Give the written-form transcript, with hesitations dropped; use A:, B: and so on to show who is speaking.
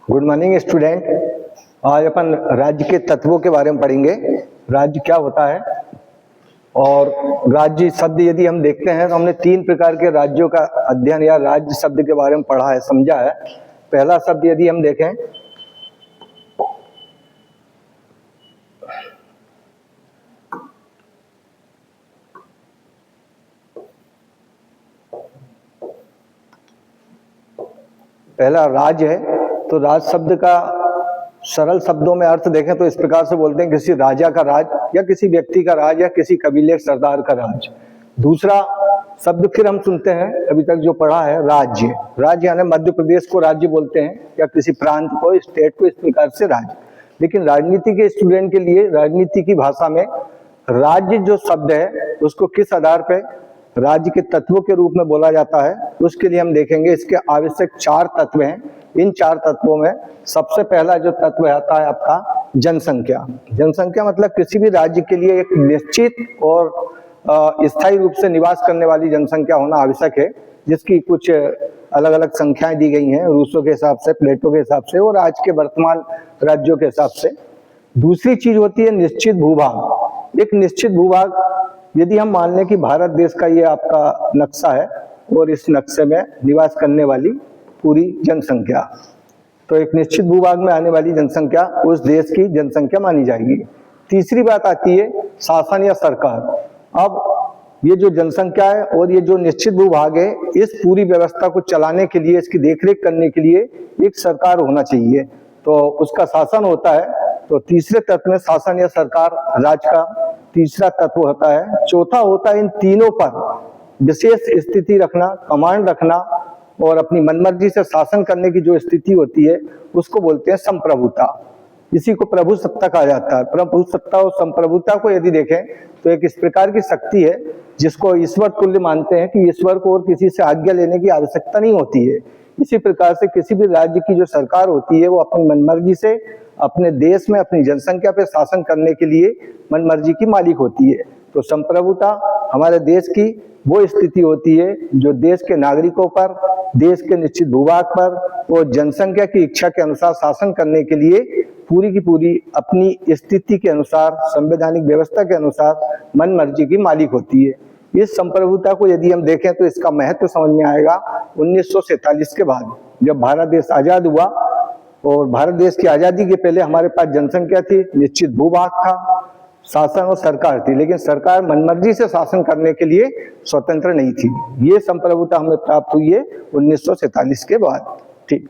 A: Good morning student. आज अपन राज्य के तत्वों के बारे में पढ़ेंगे। राज्य क्या होता है और राज्य शब्द यदि हम देखते हैं तो हमने 3 प्रकार के राज्यों का अध्ययन या राज्य शब्द के बारे में पढ़ा है, समझा है। पहला शब्द यदि हम देखें पहला राज्य है, तो राज शब्द का सरल शब्दों में अर्थ देखें तो इस प्रकार से बोलते हैं किसी राजा का राज या किसी व्यक्ति का राज या किसी कबीले सरदार का राज। दूसरा शब्द फिर हम सुनते हैं अभी तक जो पढ़ा है राज्य। राज्य यानी मध्य प्रदेश को राज्य बोलते हैं या किसी प्रांत को, स्टेट को, इस प्रकार से राज्य। लेकिन राजनीति के स्टूडेंट के लिए राजनीति की भाषा में राज्य जो शब्द है उसको किस आधार पर राज्य के तत्वों के रूप में बोला जाता है, उसके लिए हम देखेंगे। इसके आवश्यक 4 तत्व हैं। इन 4 तत्वों में सबसे पहला जो तत्व आता है आपका जनसंख्या। जनसंख्या मतलब किसी भी राज्य के लिए एक निश्चित और स्थायी रूप से निवास करने वाली जनसंख्या होना आवश्यक है, जिसकी कुछ अलग अलग संख्याएं दी गई हैं रूसों के हिसाब से, प्लेटो के हिसाब से और आज के वर्तमान राज्यों के हिसाब से। दूसरी चीज होती है निश्चित भूभाग। एक निश्चित भूभाग यदि हम मान लें कि भारत देश का ये आपका नक्शा है और इस नक्शे में निवास करने वाली पूरी जनसंख्या, तो एक निश्चित भूभाग में आने वाली जनसंख्या उस देश की जनसंख्या मानी जाएगी। तीसरी बात आती है शासन या सरकार। अब ये जो जनसंख्या है और ये जो निश्चित भूभाग है, इस पूरी व्यवस्था को चलाने के लिए, इसकी देखरेख करने के लिए एक सरकार होना चाहिए, तो उसका शासन होता है। तो तीसरे तत्व में शासन या सरकार राज का तीसरा तत्व होता है। चौथा होता है इन तीनों पर विशेष स्थिति रखना, कमांड रखना और अपनी मनमर्जी से शासन करने की जो स्थिति होती है उसको बोलते हैं संप्रभुता। इसी को प्रभु सत्ता कहा जाता है। प्रभु सत्ता और संप्रभुता को यदि देखें तो एक इस प्रकार की शक्ति है जिसको ईश्वर तुल्य मानते हैं कि ईश्वर को और किसी से आज्ञा लेने की आवश्यकता नहीं होती है। इसी प्रकार से किसी भी राज्य की जो सरकार होती है वो अपनी मनमर्जी से अपने देश में अपनी जनसंख्या पर शासन करने के लिए मनमर्जी की मालिक होती है। तो संप्रभुता हमारे देश की वो स्थिति होती है जो देश के नागरिकों पर, देश के निश्चित भूभाग पर और जनसंख्या की इच्छा के अनुसार शासन करने के लिए पूरी की पूरी अपनी स्थिति के अनुसार, संवैधानिक व्यवस्था के अनुसार मनमर्जी की मालिक होती है। इस संप्रभुता को यदि हम देखें तो इसका महत्व समझ में आएगा 1947 के बाद, जब भारत देश आजाद हुआ। और भारत देश की आजादी के पहले हमारे पास जनसंख्या थी, निश्चित भूभाग था, शासन और सरकार थी, लेकिन सरकार मनमर्जी से शासन करने के लिए स्वतंत्र नहीं थी। ये संप्रभुता हमें प्राप्त हुई है 1947 के बाद। ठीक।